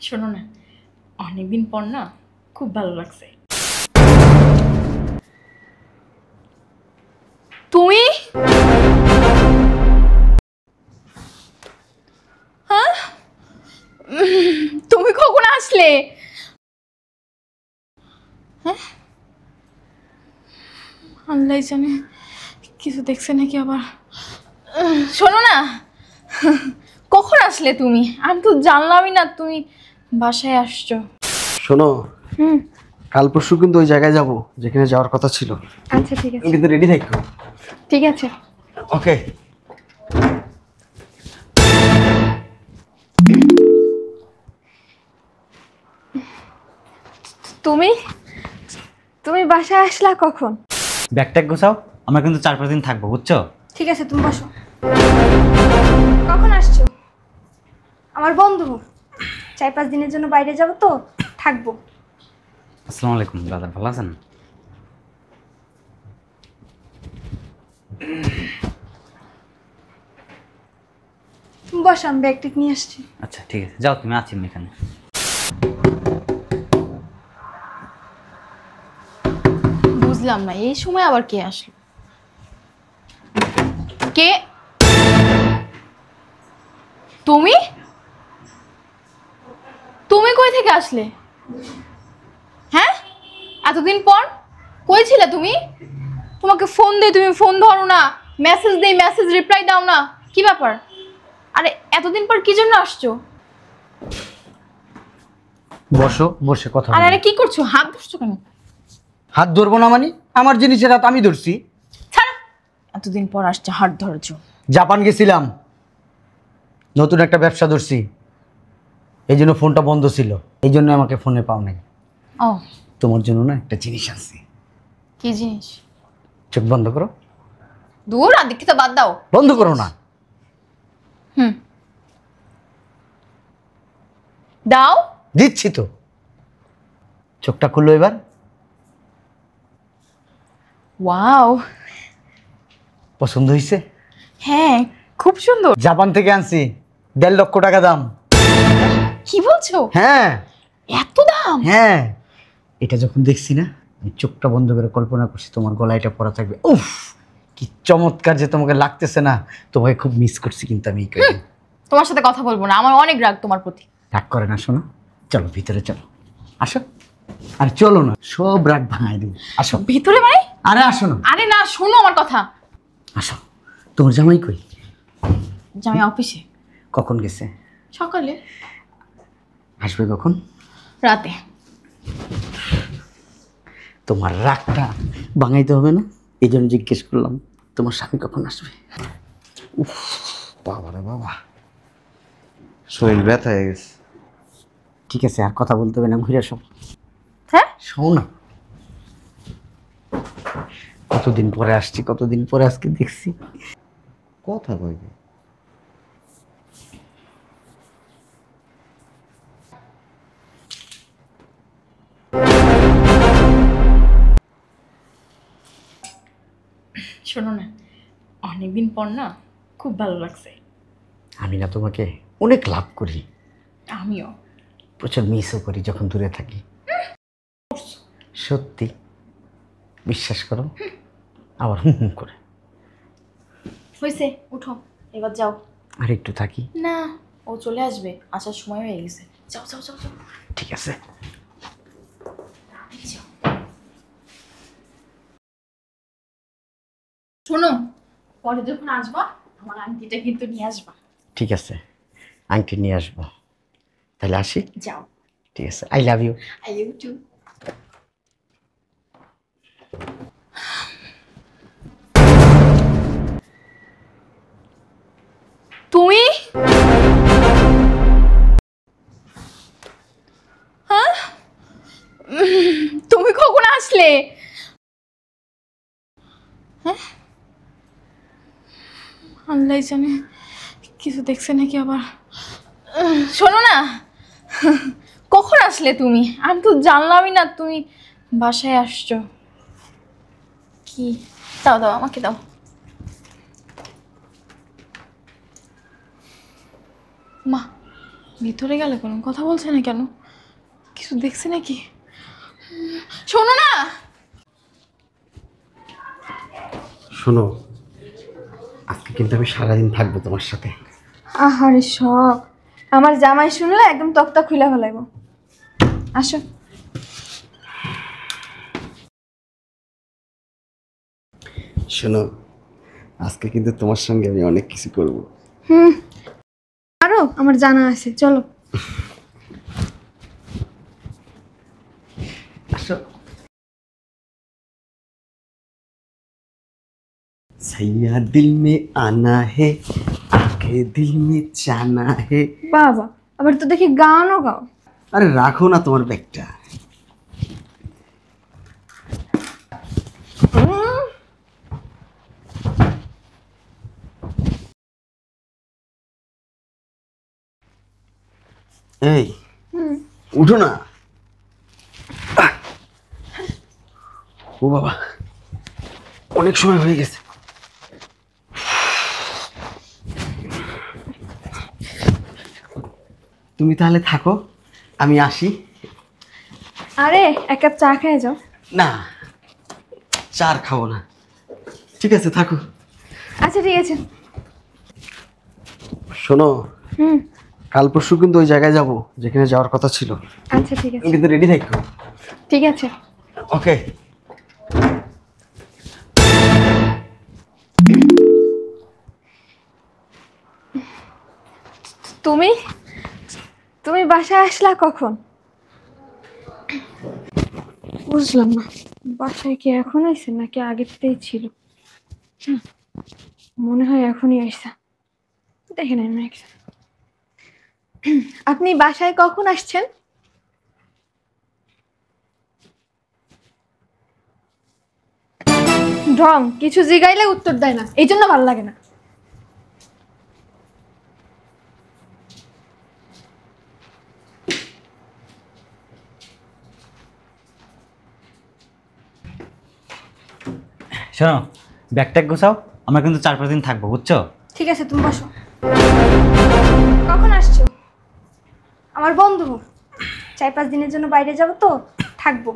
শোনো না, অনেকদিন পর না খুব ভালো লাগছে। তুমি হ্যাঁ, তুমি কখন আসলে? হ্যাঁ, আল্লাহ জানে কিছু দেখছে নাকি আবার। শোনো না, কখন আসলে তুমি? আমি তো জানলামই না তুমি বাসায় আসছো। শোনো, হুম, কাল পরশু কিন্তু ওই জায়গায় যাব যেখানে যাওয়ার কথা ছিল। আচ্ছা ঠিক আছে, কিন্তু রেডি থাকো। ঠিক আছে। ওকে। তুমি তুমি বাসায় আসলা কখন? ব্যাগট্যাগ গোছাও, আমরা কিন্তু 4-5 দিন থাকবো, বুঝছো? ঠিক আছে, তুমি বসো। কখন আসছো? আমার বন্ধু 4-5 দিনের জন্য বাইরে যাব তো, থাকবো। আসসালামু আলাইকুম ব্রাদার, ভালো আছেন? তুমি বসো, আমি ব্যাগ টেক নিয়ে আসছি। আচ্ছা ঠিক আছে, যাও তুমি, আছি আমি এখানে। বুঝলাম না, এই সময় আবার কে আসলো? কে? তুমি তুমি কই থেকে আসলে? হ্যাঁ, এতদিন পর কই ছিলে তুমি? তোমাকে ফোন দেই, তুমি ফোন ধরো না, মেসেজ দেই, মেসেজ রিপ্লাই দাও না, কি ব্যাপার? আরে এতদিন পর কি জন্য আসছো? বসো, বসে কথা আরে বলি। আরে কি করছো? হাত ধরছো কেন? হাত ধরবো না মানে? আমার জিনিসের হাত আমি ধরছি। ছাড়ো, এতদিন পর আসছে হাত ধরছো। জাপান গেছিলাম, নতুন একটা ব্যবসা ধরছি, এই জন্য ফোনটা বন্ধ ছিল, এই জন্য আমাকে ফোনে পাও নাই। ও, তোমার জন্য না একটা জিনিস আছে। কি জিনিস? চোখ বন্ধ করো। দূর, আর দেখতে তো বাদ দাও। বন্ধ করো না। হুম, দাও। দিচ্ছি তো। চোখটা খুললো এবার। ওয়াও, পছন্দ হয়েছে? হ্যাঁ খুব সুন্দর। জাপান থেকে আনছি, 1.5 লক্ষ টাকা দাম। কি বলছো? হ্যাঁ এত দাম? হ্যাঁ, এটা যখন দেখছি না, আমি চোখটা বন্ধ করে কল্পনা করছি তোমার গলায় এটা পরা থাকবে। উফ, কি চমৎকার যে তোমাকে লাগতেছে না। তোমাকে খুব মিস করছি কিন্তু আমি এই কয়দিন। তোমার সাথে কথা বলবো না, আমার অনেক রাগ তোমার প্রতি। রাগ করে না, শোনো, চলো ভিতরে চলো। আসো। আরে চলো না, সব রাগ ভাঙাই দিই। আসো ভিতরে মানে? আরে আসো না। আরে না, শোনো আমার কথা। আসো। তোমার জামাই কই? জামাই অফিসে। কখন গেছে? সকালে। আসবে কখন? রাতে। তোমার রাগটা ভাঙাইতে হবে না, এই জন্য জিজ্ঞেস করলাম তোমার স্বামী কখন আসবে। উফ, বাবা রে বাবা, শরীর ব্যথা হয়ে গেছে। ঠিক আছে, আর কথা বলতে হবে না, ঘুরে আসো। হ্যাঁ, শোনো না, কতদিন পরে আসছি, কতদিন পরে আজকে দেখছি। কথা কইবে। শোনো না, অনেকদিন পর না খুব ভালো লাগছে। আমি না তোমাকে অনেক লাভ করি, আমিও। প্রচুর মিসও করি যখন দূরে থাকি। সত্যি, বিশ্বাস করো। আবার হুম হুম করে। হয়েছে, উঠো, এবার যাও। আর একটু থাকি। না, ও চলে আসবে, আসার সময় হয়ে গেছে। যাও যাও যাও যাও। ঠিক আছে। যাও। শোনো, পরে যখন আসবা আমার আংটিটা কিন্তু নিয়ে আসবা। ঠিক আছে, আংটি নিয়ে আসবো। তাহলে আসি। যাও। ঠিক আছে, I love you. I you too. তুমি হ্যাঁ, তুমি কখন আসলে? হ্যাঁ, আল্লাহ জানে কিছু দেখছে নাকি আবার। শোনো না, কখন আসলে তুমি? আমি তো জানলামই না তুমি বাসায় আসছো। কি? দাও দাও, আমাকে দাও। মা, ভিতরে গেলে কোনো কথা বলছে না কেন? কিছু দেখছে নাকি? শোনো না। শোনো, আজকে কিন্তু আমি সারাদিন থাকবো তোমার সাথে। আহারে শখ, আমার জামাই শুনলে একদম তক্তা খুলে ফেলাইব। আসো। শোনো, আজকে কিন্তু তোমার সঙ্গে আমি অনেক কিছু করব। আরো আমার জানা আছে, চলো। আসো। सैया दिल में आना है, आके दिल में जाना है। বাবা, আবার তো দেখি গানও গাও। আরে রাখো না তোমার ব্যাগটা। এই উঠো না। ও বাবা, অনেক সময় হয়ে গেছে। তুমি তাহলে থাকো, আমি আসি। আরে এক কাপ চা খেয়ে যাও। না, চার খাবো না। ঠিক আছে, থাকো। আচ্ছা ঠিক আছে। শোনো, হুম, কাল পরশু কিন্তু ওই জায়গায় যাব যেখানে যাওয়ার কথা ছিল। আচ্ছা ঠিক আছে। তুমি কিন্তু রেডি থাকো। ঠিক আছে। ওকে। তুমি তুমি বাসায় আসলা কখন? বুঝলাম না, বাসায় কি এখন আইছে নাকি আগের থেকেই ছিল? মনে হয় এখনই আইসা। দেখে নাই আমি একসাথে। আপনি বাসায় কখন আসছেন? ঢং, কিছু জিগাইলে উত্তর দেয় না, এই জন্য ভালো লাগে না। শোনো, ব্যাগট্যাগ গোছাও, আমরা কিন্তু 4-5 দিন থাকবো, বুঝছো? ঠিক আছে, তুমি বসো। কখন আসছো? আমার বন্ধু, 4-5 দিনের জন্য বাইরে যাব তো, থাকবো।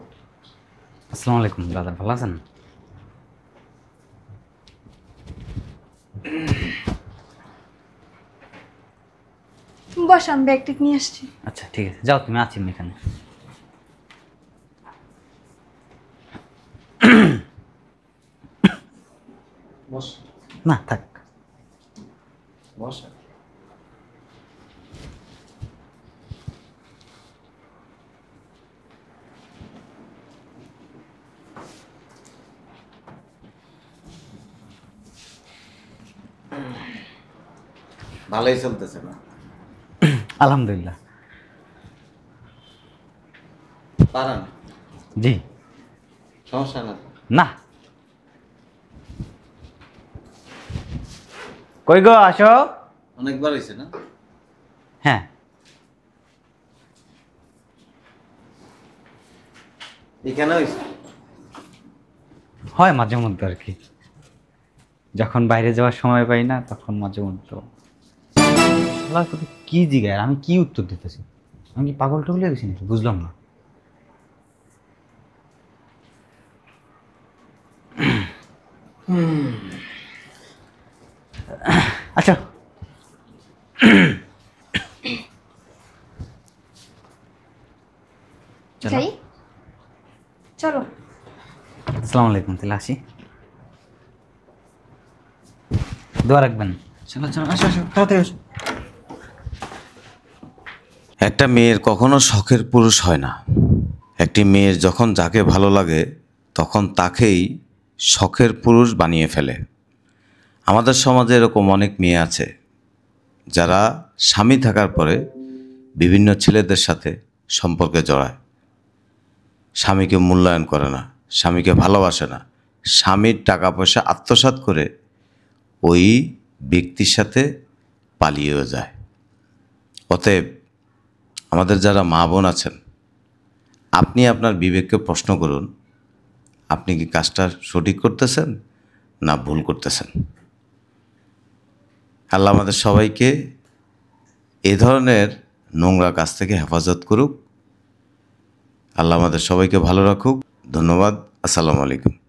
আসসালামু আলাইকুম ব্রাদার, ভালো আছেন? তুমি বসো, আমি ব্যাগ টেক নিয়ে আসছি। আচ্ছা ঠিক আছে, যাও তুমি, আছি আমি এখানে। বস না থাক। বস। ভালোই চলতেছে না? আলহামদুলিল্লাহ। পারেন? জি। সমস্যা না? না। কই গো, আসো। অনেকবার হয়েছে না? হ্যাঁ। এখানে হয়েছে? হয় মাঝে মধ্যে আর কি, যখন বাইরে যাওয়ার সময় পাই না তখন মাঝে মধ্যে। শালার কথা কি জিগায়, আমি কি উত্তর দিতেছি? আমি কি পাগল টগল হয়ে গেছি নাকি? বুঝলাম না। আচ্ছা, চলো। যাই, চলো। আসসালামু আলাইকুম, তাহলে আসি। দোয়া রাখবেন। চলো চলো, আসো আসো, তাড়াতাড়ি আসো। একটা মেয়ের কখনো শখের পুরুষ হয় না। একটি মেয়ের যখন যাকে ভালো লাগে তখন তাকেই শখের পুরুষ বানিয়ে ফেলে। আমাদের সমাজে এরকম অনেক মেয়ে আছে যারা স্বামী থাকার পরে বিভিন্ন ছেলেদের সাথে সম্পর্কে জড়ায়। স্বামীকে মূল্যায়ন করে না, স্বামীকে ভালোবাসে না, স্বামীর টাকা পয়সা আত্মসাৎ করে ওই ব্যক্তির সাথে পালিয়েও যায়। অতএব আমাদের যারা মা বোন আছেন, আপনি আপনার বিবেককে প্রশ্ন করুন, আপনি কি কাজটা সঠিক করতেছেন না ভুল করতেছেন। আল্লাহ আমাদের সবাইকে এ ধরনের নোংরা কাজ থেকে হেফাজত করুক। আল্লাহ আমাদের সবাইকে ভালো রাখুক। ধন্যবাদ। আসসালামু আলাইকুম।